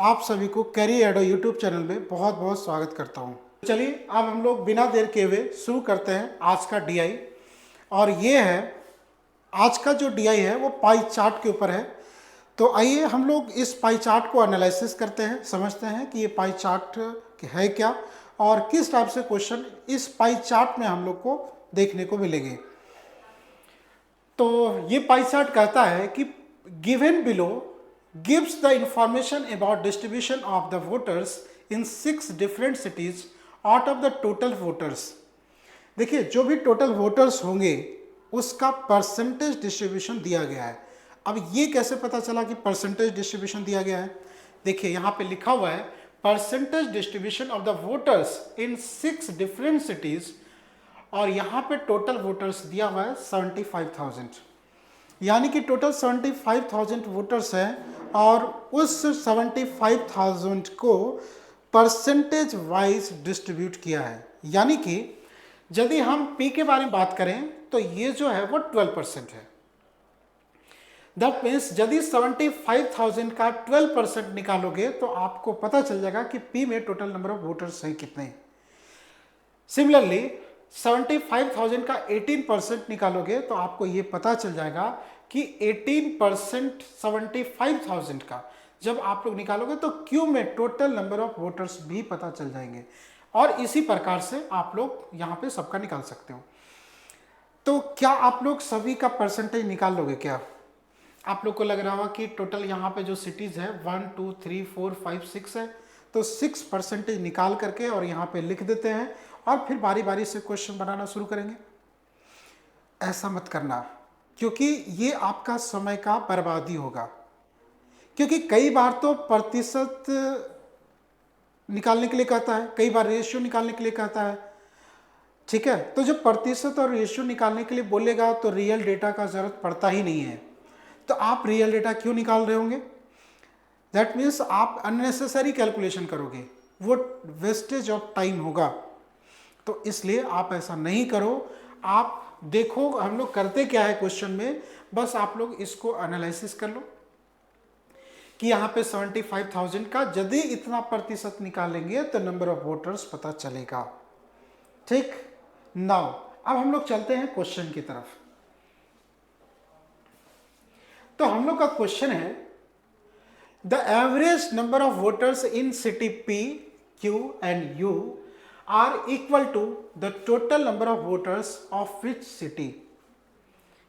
आप सभी को कैरी एडो यूट्यूब चैनल में बहुत बहुत स्वागत करता हूं। चलिए अब हम लोग बिना देर किए हुए शुरू करते हैं आज का डीआई। और ये है आज का जो डीआई है वो पाई चार्ट के ऊपर है। तो आइए हम लोग इस पाई चार्ट को एनालिसिस करते हैं, समझते हैं कि ये पाई चार्ट है क्या और किस टाइप से क्वेश्चन इस पाई चार्ट में हम लोग को देखने को मिलेंगे। तो ये पाई चार्ट कहता है कि given below gives the information about distribution of the voters in 6 different cities out of the total voters। देखिए जो भी टोटल वोटर्स होंगे उसका परसेंटेज डिस्ट्रीब्यूशन दिया गया है। अब ये कैसे पता चला कि परसेंटेज डिस्ट्रीब्यूशन दिया गया है? देखिए यहाँ पे लिखा हुआ है percentage distribution of the voters in 6 different cities और यहाँ पे टोटल वोटर्स दिया हुआ है 75,000, यानी कि टोटल 75,000 वोटर्स हैं और उस 75,000 को परसेंटेज वाइज डिस्ट्रीब्यूट किया है। यानी कि यदि हम पी के बारे में बात करें तो ये जो है वो 12% है। दैट मीन्स यदि 75,000 का 12% निकालोगे तो आपको पता चल जाएगा कि पी में टोटल नंबर ऑफ वोटर्स हैं कितने। सिमिलरली 75,000 का 18% निकालोगे तो आपको ये पता चल जाएगा कि 18% 75,000 का जब आप लोग निकालोगे तो क्यू में टोटल नंबर ऑफ वोटर्स भी पता चल जाएंगे। और इसी प्रकार से आप लोग यहाँ पे सबका निकाल सकते हो। तो क्या आप लोग सभी का परसेंटेज निकाल लोगे क्या? आप लोग को लग रहा होगा कि टोटल यहाँ पे जो सिटीज़ है 1 2 3 4 5 6 है, तो 6% निकाल करके और यहाँ पे लिख देते हैं और फिर बारी बारी से क्वेश्चन बनाना शुरू करेंगे। ऐसा मत करना, क्योंकि ये आपका समय का बर्बादी होगा। क्योंकि कई बार तो प्रतिशत निकालने के लिए कहता है, कई बार रेशियो निकालने के लिए कहता है, ठीक है। तो जब प्रतिशत और रेशियो निकालने के लिए बोलेगा तो रियल डेटा का जरूरत पड़ता ही नहीं है, तो आप रियल डेटा क्यों निकाल रहे होंगे? दैट मीन्स आप अननेसेसरी कैलकुलेशन करोगे, वो वेस्टेज ऑफ टाइम होगा। तो इसलिए आप ऐसा नहीं करो। आप देखो हम लोग करते क्या है क्वेश्चन में, बस आप लोग इसको एनालिसिस कर लो कि यहाँ पे 75,000 का यदि इतना प्रतिशत निकालेंगे तो नंबर ऑफ वोटर्स पता चलेगा। ठीक, नाउ अब हम लोग चलते हैं क्वेश्चन की तरफ। तो हम लोग का क्वेश्चन है the average number of voters in city P Q and U are equal to the total number of voters of which city.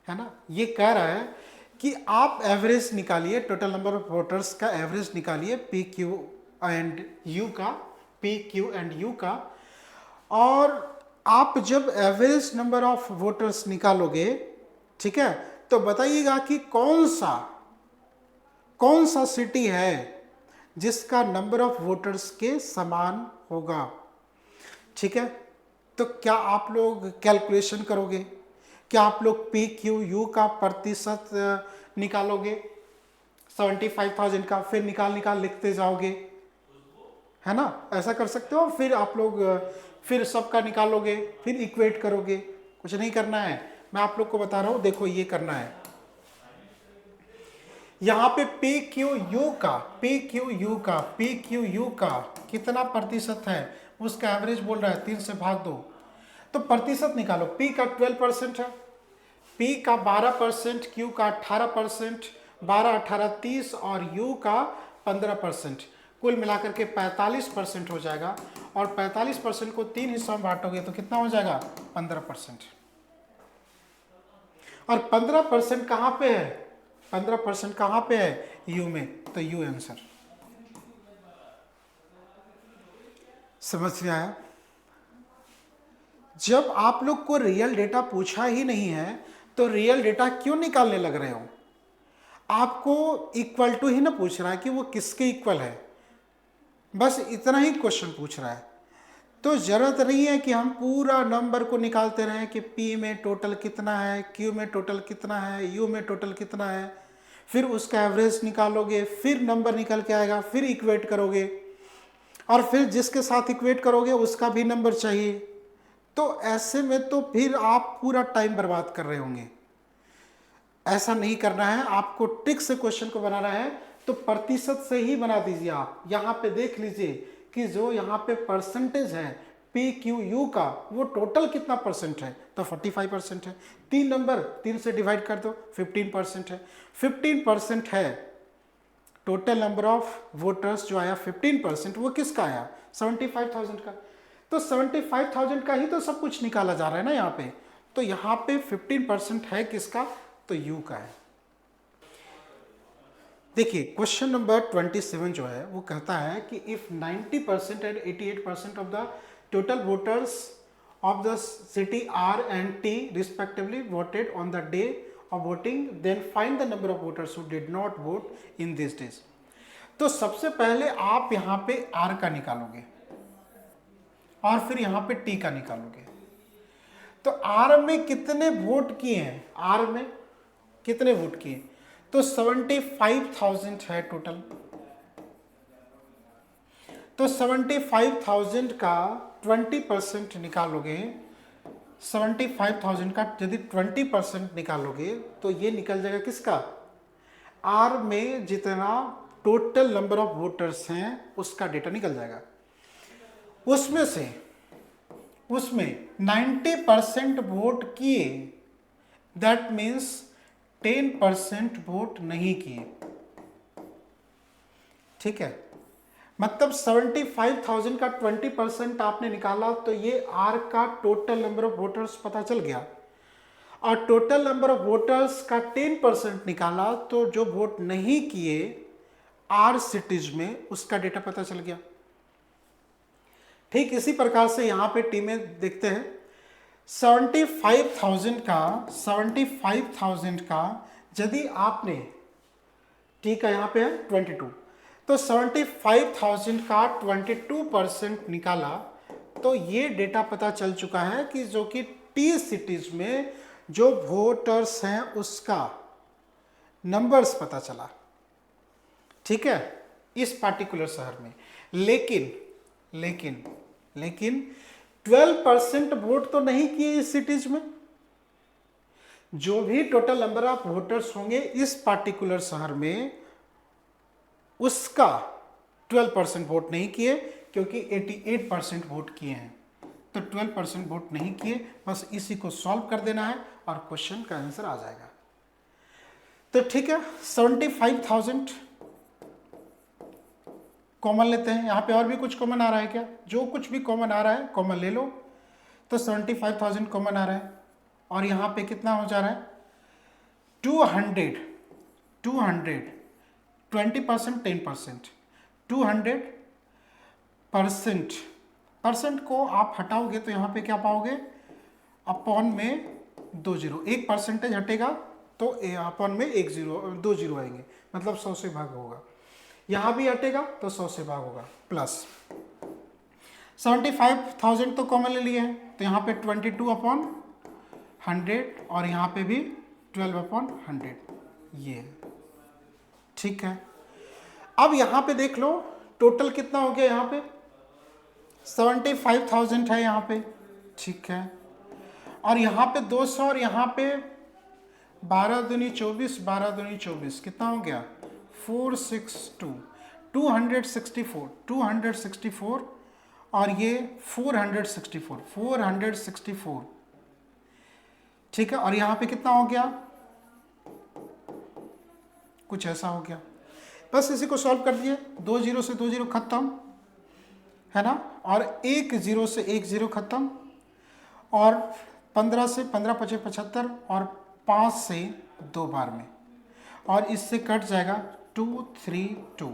है ना, ये कह रहा है कि आप एवरेज निकालिए, टोटल नंबर ऑफ वोटर्स का एवरेज निकालिए पी क्यू एंड यू का, पी क्यू एंड यू का। और आप जब एवरेज नंबर ऑफ वोटर्स निकालोगे, ठीक है, तो बताइएगा कि कौन सा सिटी है जिसका नंबर ऑफ वोटर्स के समान होगा। ठीक है, तो क्या आप लोग कैलकुलेशन करोगे? क्या आप लोग पी क्यू यू का प्रतिशत निकालोगे 75,000 का, फिर निकाल लिखते जाओगे, है ना? ऐसा कर सकते हो। फिर आप लोग फिर सबका निकालोगे, फिर इक्वेट करोगे। कुछ नहीं करना है, मैं आप लोग को बता रहा हूं। देखो ये करना है, यहाँ पे पी क्यू यू का कितना प्रतिशत है उसका एवरेज बोल रहा है, 3 से भाग दो तो प्रतिशत निकालो। पी का 12% है, पी का 12%, क्यू का 18%, 12 18 30 और यू का 15%, कुल मिलाकर के 45% हो जाएगा। और 45% को 3 हिस्सों में बांटोगे तो कितना हो जाएगा? 15%। और 15% कहाँ पे है? 15% कहाँ पे है? यू में, तो यू आंसर। समझ में आया? जब आप लोग को रियल डेटा पूछा ही नहीं है तो रियल डेटा क्यों निकालने लग रहे हो? आपको इक्वल टू ही ना पूछ रहा है कि वो किसके इक्वल है, बस इतना ही क्वेश्चन पूछ रहा है। तो जरूरत नहीं है कि हम पूरा नंबर को निकालते रहें कि पी में टोटल कितना है, क्यू में टोटल कितना है, यू में टोटल कितना है, फिर उसका एवरेज निकालोगे, फिर नंबर निकल के आएगा, फिर इक्वेट करोगे और फिर जिसके साथ इक्वेट करोगे उसका भी नंबर चाहिए। तो ऐसे में तो फिर आप पूरा टाइम बर्बाद कर रहे होंगे। ऐसा नहीं करना है, आपको ट्रिक से क्वेश्चन को बनाना है तो प्रतिशत से ही बना दीजिए आप। यहाँ पे देख लीजिए कि जो यहाँ पे परसेंटेज है पी क्यू यू का, वो टोटल कितना परसेंट है, तो 45% है। 3 नंबर 3 से डिवाइड कर दो, 15% है। 15% है, टोटल नंबर ऑफ वोटर्स जो आया 15%, वो किसका आया, 75,000 का। तो 75,000 का ही तो सब कुछ निकाला जा रहा है ना यहाँ पे। तो यहाँ पे 15% है किसका, तो यू का है। देखिए क्वेश्चन नंबर 27 जो है वो कहता है कि if 90% and 88% of the total voters of the city R and T respectively voted on the day of voting, then find the number of voters who did not vote in this days. तो सबसे पहले आप यहाँ पे are का निकालोगे और फिर यहाँ पे टी का निकालोगे। तो आर में कितने वोट किए हैं, आर में कितने वोट किए, तो 75,000 है टोटल। तो 75,000 का 20% निकालोगे, 75,000 का यदि 20% निकालोगे तो ये निकल जाएगा किसका, आर में जितना टोटल नंबर ऑफ वोटर्स हैं उसका डेटा निकल जाएगा। उसमें 90% वोट किए, दैट मीन्स 10% वोट नहीं किए। ठीक है, मतलब 75,000 का 20% आपने निकाला तो ये आर का टोटल नंबर ऑफ वोटर्स पता चल गया, और टोटल नंबर ऑफ वोटर्स का 10% निकाला तो जो वोट नहीं किए आर सिटीज में उसका डेटा पता चल गया। ठीक इसी प्रकार से यहां पे टी में देखते हैं, 75,000 का यदि आपने, टी का यहाँ पे है 22, तो 75,000 का 22% निकाला तो ये डेटा पता चल चुका है कि जो कि टी सिटीज में जो वोटर्स हैं उसका नंबर्स पता चला। ठीक है, इस पार्टिकुलर शहर में। लेकिन 12% वोट तो नहीं किए इस सिटीज में। जो भी टोटल नंबर ऑफ वोटर्स होंगे इस पार्टिकुलर शहर में उसका 12% वोट नहीं किए, क्योंकि 88% वोट किए हैं। तो 12% वोट नहीं किए, बस इसी को सॉल्व कर देना है और क्वेश्चन का आंसर आ जाएगा। तो ठीक है, 75,000 कॉमन लेते हैं। यहाँ पे और भी कुछ कॉमन आ रहा है क्या, जो कुछ भी कॉमन आ रहा है कॉमन ले लो। तो 75,000 कॉमन आ रहा है, और यहाँ पे कितना हो जा रहा है 200 20% 10%, 200% परसेंट को आप हटाओगे तो यहाँ पे क्या पाओगे, अपॉन में 2 जीरो, एक परसेंटेज हटेगा तो अपॉन में 2 जीरो आएंगे, मतलब 100 से भाग होगा। यहाँ भी हटेगा तो 100 से भाग होगा, प्लस 75,000 तो कॉमन ले लिए हैं, तो यहाँ पे 22/100 और यहाँ पे भी 12/100, ये ठीक है। अब यहाँ पे देख लो टोटल कितना हो गया, यहाँ पे 75,000 है यहाँ पे, ठीक है। और यहाँ पे 200 और यहाँ पे 12 दूनी 24, 12 दूनी 24, कितना हो गया 462, 264 और ये 464, ठीक है। और यहाँ पे कितना हो गया, कुछ ऐसा हो गया। बस इसी को सॉल्व कर दिए, 2 जीरो से 2 जीरो खत्म है ना, और 1 जीरो से 1 जीरो खत्म, और 15 से 15 पचे 75 और 5 से 2 बार में, और इससे कट जाएगा 232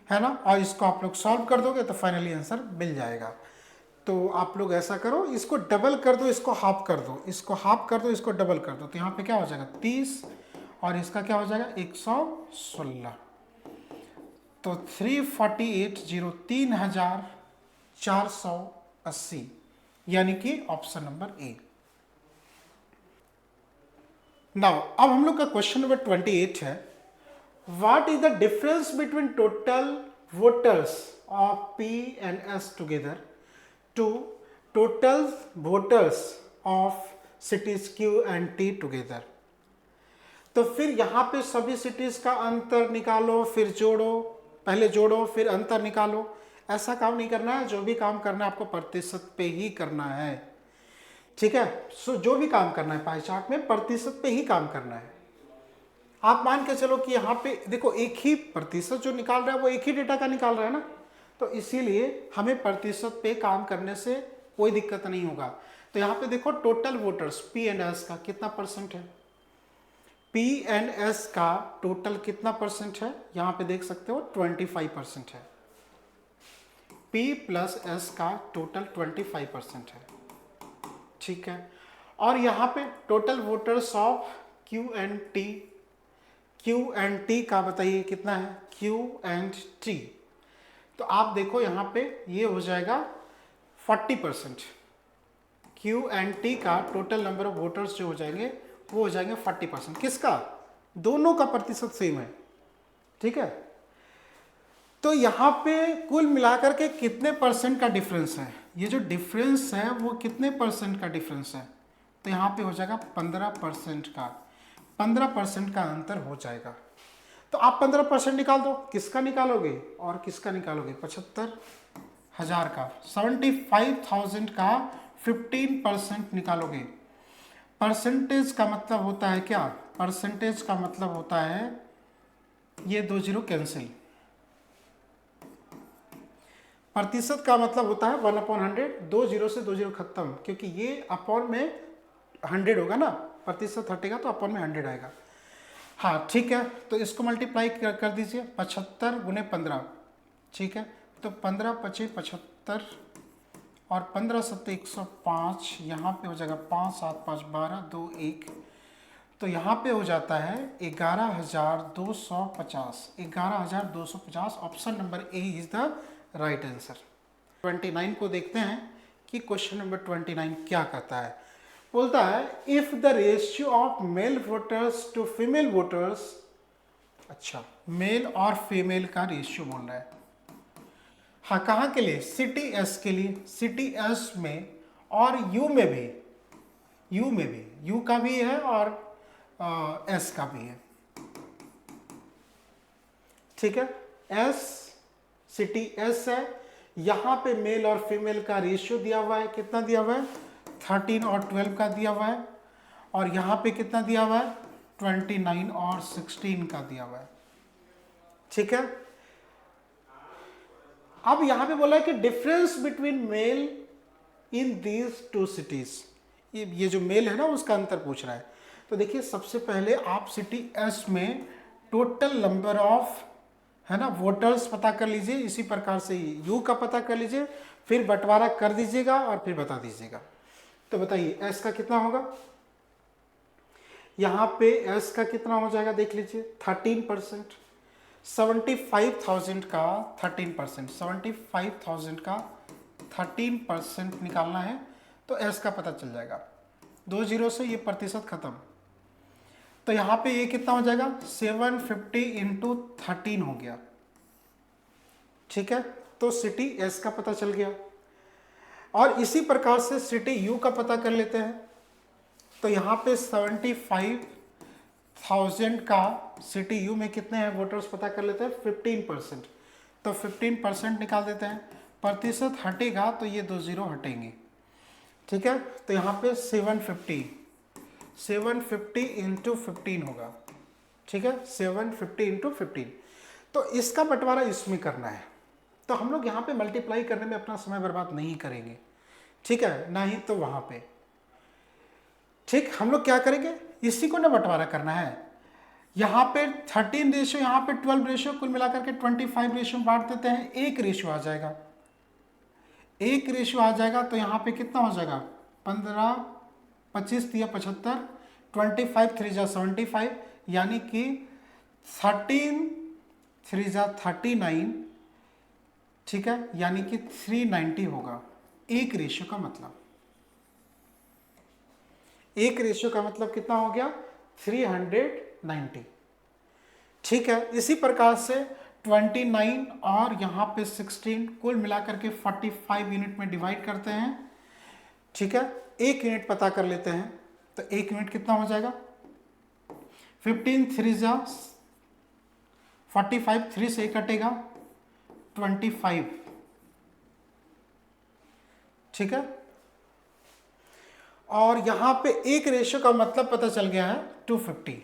है ना। और इसको आप लोग सॉल्व कर दोगे तो फाइनली आंसर मिल जाएगा। तो आप लोग ऐसा करो, इसको डबल कर दो, इसको हाफ कर दो, इसको हाफ कर दो, इसको डबल कर दो, तो यहाँ पे क्या हो जाएगा 30 और इसका क्या हो जाएगा 116, तो 348,480, यानी कि ऑप्शन नंबर ए। नाउ अब हम लोग का क्वेश्चन नंबर 28 है, what is the difference between total voters of P and S together to total voters of cities Q and T together. तो फिर यहाँ पे सभी सिटीज का अंतर निकालो, फिर जोड़ो, पहले जोड़ो फिर अंतर निकालो, ऐसा काम नहीं करना है। जो भी काम करना है आपको प्रतिशत पे ही करना है, ठीक है। सो जो भी काम करना है पाई चार्ट में प्रतिशत पे ही काम करना है। आप मान के चलो कि यहाँ पे देखो एक ही प्रतिशत जो निकाल रहा है वो एक ही डेटा का निकाल रहा है ना, तो इसीलिए हमें प्रतिशत पे काम करने से कोई दिक्कत नहीं होगा। तो यहाँ पे देखो total voters P and S का कितना परसेंट है, पी एंड एस का टोटल कितना परसेंट है, यहाँ पे देख सकते हो 25% है। पी प्लस एस का टोटल 25% है, ठीक है। और यहाँ पे total voters of Q and T, Q and T का बताइए कितना है, क्यू एंड टी। तो आप देखो यहाँ पे ये हो जाएगा 40%। क्यू एंड टी का टोटल नंबर ऑफ वोटर्स जो हो जाएंगे वो हो जाएंगे 40%। किसका, दोनों का प्रतिशत सेम है, ठीक है। तो यहाँ पे कुल मिलाकर के कितने परसेंट का डिफरेंस है, ये जो डिफरेंस है वो कितने परसेंट का डिफरेंस है, तो यहाँ पे हो जाएगा 15% का, 15% का अंतर हो जाएगा। तो आप 15% निकाल दो, किसका निकालोगे और किसका निकालोगे, 75,000 का, 75,000 का 15% निकालोगे। परसेंटेज का मतलब होता है क्या, परसेंटेज का मतलब होता है ये 2 जीरो कैंसिल, प्रतिशत का मतलब होता है 1/100, 2 जीरो से 2 जीरो खत्म, क्योंकि ये अपॉन में 100 होगा ना, प्रतिशत हटेगा तो अपॉन में 100 आएगा। हाँ ठीक है, तो इसको मल्टीप्लाई कर दीजिए, 75 गुने 15, ठीक है। तो 15 पचे 75 और 15 सत्ते 105, यहाँ पे हो जाएगा 5 7 5 12 2 1, तो यहाँ पे हो जाता है 11,250, 11,250। Option number A is the right answer. 29 को देखते हैं कि क्वेश्चन नंबर 29 क्या कहता है। बोलता है if the ratio of male voters to female voters, अच्छा मेल और फीमेल का रेशियो बोल रहा है। हाँ कहाँ के लिए, सिटी एस के लिए, सिटी एस में और यू में भी, यू में भी, यू का भी है और एस का भी है, ठीक है। एस सिटी एस है, यहाँ पे मेल और फीमेल का रेशियो दिया हुआ है, कितना दिया हुआ है 13 और 12 का दिया हुआ है, और यहाँ पे कितना दिया हुआ है 29 और 16 का दिया हुआ है, ठीक है। अब यहाँ पे बोला है कि difference between mail in these two cities, ये जो मेल है ना उसका अंतर पूछ रहा है। तो देखिए सबसे पहले आप सिटी एस में टोटल नंबर ऑफ है ना वोटर्स पता कर लीजिए, इसी प्रकार से यू का पता कर लीजिए, फिर बंटवारा कर दीजिएगा और फिर बता दीजिएगा। तो बताइए एस का कितना होगा, यहाँ पे एस का कितना हो जाएगा देख लीजिए 13%, 75,000 का 13%, 75,000 का 13% निकालना है तो एस का पता चल जाएगा, 2 जीरो से ये प्रतिशत खत्म। तो यहाँ पे ये कितना हो जाएगा 750 इंटू 13 हो गया, ठीक है। तो सिटी एस का पता चल गया, और इसी प्रकार से सिटी यू का पता कर लेते हैं। तो यहाँ पे 75,000 का सिटी यू में कितने हैं वोटर्स पता कर लेते हैं 15%, तो 15% निकाल देते हैं, प्रतिशत हटेगा तो ये 2 जीरो हटेंगे, ठीक है। तो यहाँ पे 750 इंटू 15 होगा, ठीक है, 750 इंटू 15। तो इसका बंटवारा इसमें करना है, तो हम लोग यहाँ पे मल्टीप्लाई करने में अपना समय बर्बाद नहीं करेंगे, ठीक है, ना ही तो वहाँ पे, ठीक। हम लोग क्या करेंगे, इसी को ना बंटवारा करना है। यहाँ पे 13 रेशियो, यहाँ पे 12 रेशियो, कुल मिलाकर के 25 रेशियो में बांट देते हैं, एक रेशियो आ जाएगा, एक रेशियो आ जाएगा। तो यहाँ पे कितना हो जाएगा 15 25 दिया 75, 25 3 जा 75, यानी कि 13 3 जा 39, ठीक है, यानी कि 390 होगा। एक रेशियो का मतलब, एक रेशियो का मतलब कितना हो गया 390, ठीक है। इसी प्रकार से 29 और यहाँ पे 16 कुल मिलाकर के 45 यूनिट में डिवाइड करते हैं, ठीक है। एक यूनिट पता कर लेते हैं, तो एक यूनिट कितना हो जाएगा 15 3 जा 45, 3 से कटेगा 25, ठीक है। और यहां पे एक रेशियो का मतलब पता चल गया है 250,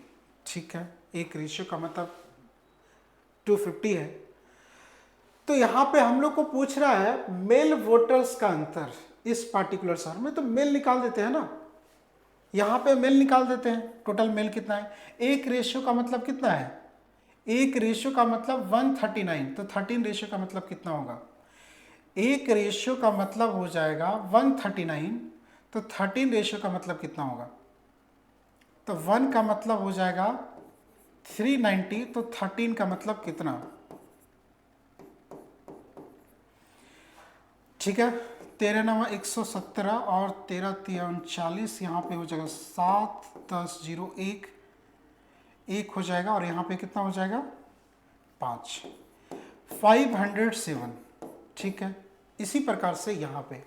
ठीक है, एक रेशियो का मतलब 250 है। तो यहां पे हम लोग को पूछ रहा है मेल वोटर्स का अंतर इस पार्टिकुलर शहर में, तो मेल निकाल देते हैं ना, यहां पे मेल निकाल देते हैं। टोटल मेल कितना है, एक रेशियो का मतलब कितना है, एक रेशियो का मतलब 139, तो 13 रेशियो का मतलब कितना होगा, एक रेशियो का मतलब हो जाएगा 139, तो 13 रेशियो का मतलब कितना होगा, तो 1 का मतलब हो जाएगा 390, तो 13 का मतलब कितना, ठीक है। 13 9 117 और 13 3 39, यहाँ पे हो जाएगा 7 10 0 1 1 हो जाएगा, और यहाँ पे कितना हो जाएगा 5 507, ठीक है। इसी प्रकार से यहाँ पे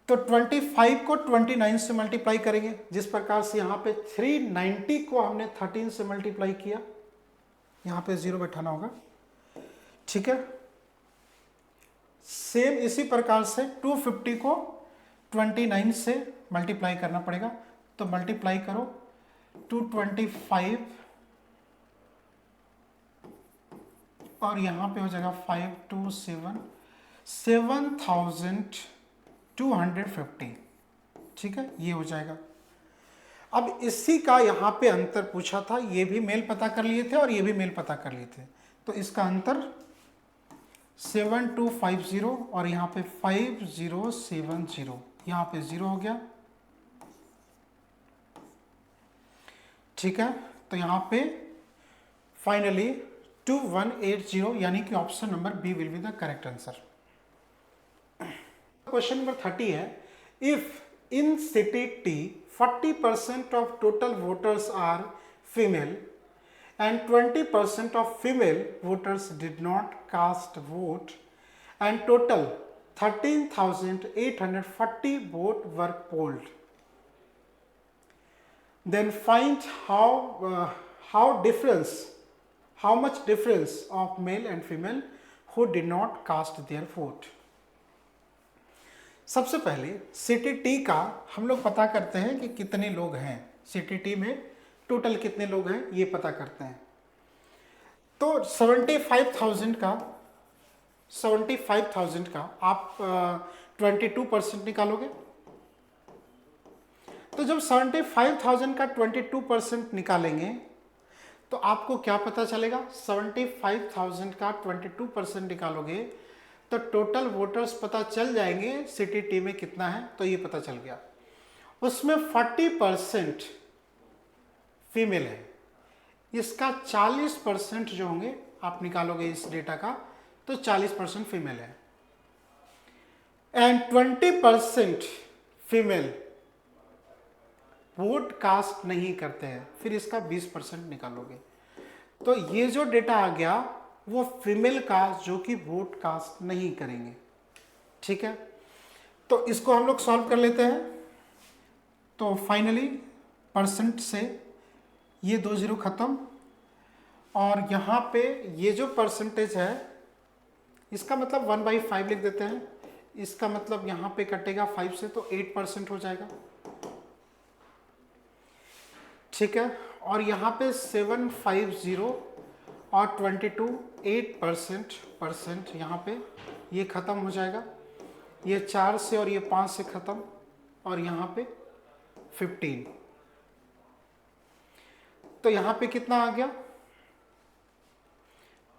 तो 25 को 29 से मल्टीप्लाई करेंगे, जिस प्रकार से यहाँ पे 390 को हमने 13 से मल्टीप्लाई किया, यहाँ पे 0 बैठाना होगा, ठीक है। सेम इसी प्रकार से 250 को 29 से मल्टीप्लाई करना पड़ेगा, तो मल्टीप्लाई करो 225 और यहाँ पे हो जाएगा 527 7250, ठीक है, ये हो जाएगा। अब इसी का यहाँ पे अंतर पूछा था, ये भी मेल पता कर लिए थे और ये भी मेल पता कर लिए थे, तो इसका अंतर 7250 और यहाँ पे 5070, यहाँ पे 0 हो गया, ठीक है। तो यहाँ पे फाइनली 2180, यानी कि option number B will be the correct answer. Question number 30 है, if in city T 40% of total voters are female and 20% of female voters did not cast vote and total 13,840 vote were polled, then find how much difference of male and female who did not cast their vote। सबसे पहले city T का हम लोग पता करते हैं कि कितने लोग हैं, सिटी टी में टोटल कितने लोग हैं ये पता करते हैं। तो 75,000 का आप 22% निकालोगे, तो जब 75,000 का 22% निकालेंगे तो आपको क्या पता चलेगा, 75,000 का 22% निकालोगे तो टोटल वोटर्स पता चल जाएंगे सिटी टी में कितना है, तो ये पता चल गया। उसमें 40% फीमेल है, इसका 40% जो होंगे आप निकालोगे इस डेटा का, तो 40% फीमेल है, एंड 20% फीमेल वोट कास्ट नहीं करते हैं, फिर इसका 20% निकालोगे, तो ये जो डेटा आ गया वो फीमेल का जो कि वोट कास्ट नहीं करेंगे, ठीक है। तो इसको हम लोग सॉल्व कर लेते हैं। तो फाइनली परसेंट से ये 2 0 खत्म, और यहाँ पे ये जो परसेंटेज है इसका मतलब 1/5 लिख देते हैं, इसका मतलब यहाँ पे कटेगा 5 से, तो 8% हो जाएगा, ठीक है। और यहाँ पे 750 और 22 8% यहाँ पे ये ख़त्म हो जाएगा, ये 4 से और ये 5 से ख़त्म, और यहाँ पे 15, तो यहाँ पे कितना आ गया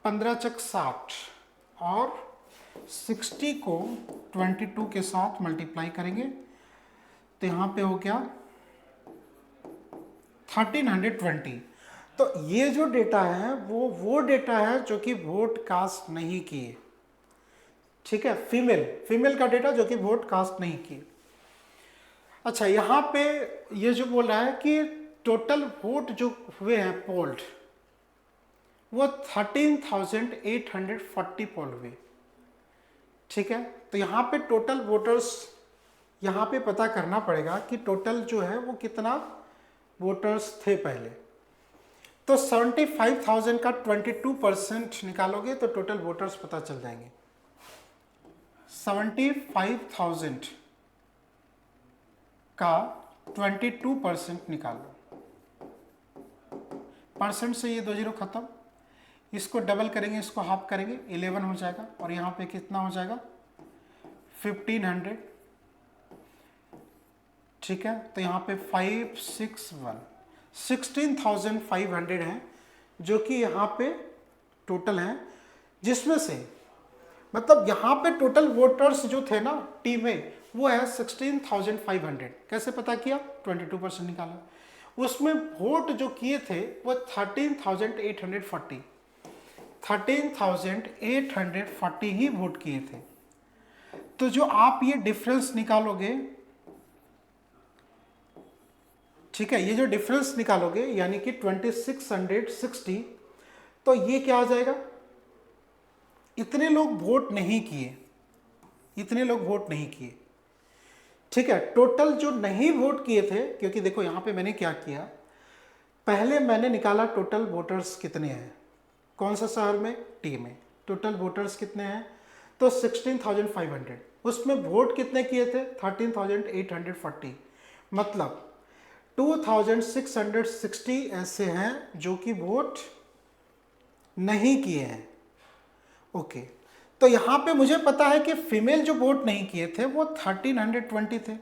15 चक 60, और 60 को 22 के साथ मल्टीप्लाई करेंगे तो यहाँ पे हो गया 1320। तो ये जो डेटा है वो डेटा है जो कि वोट कास्ट नहीं किए, ठीक है, फीमेल का डेटा जो कि वोट कास्ट नहीं किए। अच्छा, यहाँ पे ये जो बोल रहा है कि टोटल वोट जो हुए हैं पोल्ड वो 13,840 पोल हुए, ठीक है। तो यहाँ पे टोटल वोटर्स यहाँ पे पता करना पड़ेगा कि टोटल जो है वो कितना वोटर्स थे पहले। तो 75,000 का 22% निकालोगे तो टोटल वोटर्स पता चल जाएंगे। 75,000 का 22% निकालो, परसेंट से ये 2 जीरो खत्म, इसको डबल करेंगे, इसको हाफ करेंगे, 11 हो जाएगा, और यहाँ पे कितना हो जाएगा 1500। ठीक है, तो यहाँ पे 561 16,500 हैं जो कि यहाँ पे टोटल हैं, जिसमें से मतलब यहाँ पे टोटल वोटर्स जो थे ना टी में वो है 16,500। कैसे पता किया? 22% निकाला। उसमें वोट जो किए थे वो 13,840 ही वोट किए थे। तो जो आप ये डिफरेंस निकालोगे, ठीक है, ये जो डिफरेंस निकालोगे यानी कि 2660, तो ये क्या आ जाएगा? इतने लोग वोट नहीं किए, इतने लोग वोट नहीं किए। ठीक है, टोटल जो नहीं वोट किए थे, क्योंकि देखो यहां पे मैंने क्या किया, पहले मैंने निकाला टोटल वोटर्स कितने हैं, कौन सा शहर में, टी में, टोटल वोटर्स कितने हैं, तो 16,500। उसमें वोट कितने किए थे? 13,840। मतलब 2,660 ऐसे हैं जो कि वोट नहीं किए हैं। ओके, तो यहां पे मुझे पता है कि फीमेल जो वोट नहीं किए थे वो 1320 थे,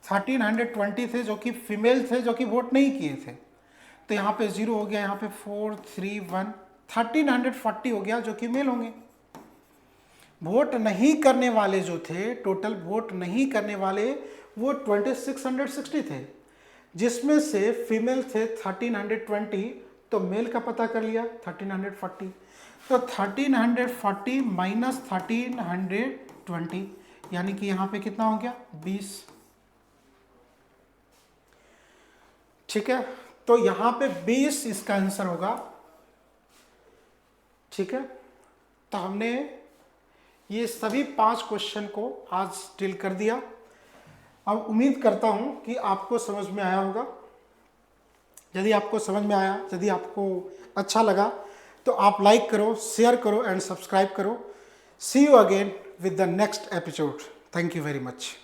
1320 थे जो कि फीमेल थे, जो कि वोट नहीं किए थे। तो यहाँ पे 0 हो गया, यहाँ पे 4 3 1 1340 हो गया जो कि मेल होंगे। वोट नहीं करने वाले जो थे, टोटल वोट नहीं करने वाले वो 2660 थे, जिसमें से फीमेल थे 1320, तो मेल का पता कर लिया 1340। तो 1340 माइनस 1320 यानी कि यहाँ पे कितना हो गया 20। ठीक है, तो यहाँ पे 20 इसका आंसर होगा। ठीक है, तो हमने ये सभी 5 क्वेश्चन को आज डील कर दिया। अब उम्मीद करता हूं कि आपको समझ में आया होगा। यदि आपको समझ में आया, यदि आपको अच्छा लगा, तो आप लाइक करो, शेयर करो एंड सब्सक्राइब करो। See you again with the next episode. Thank you very much.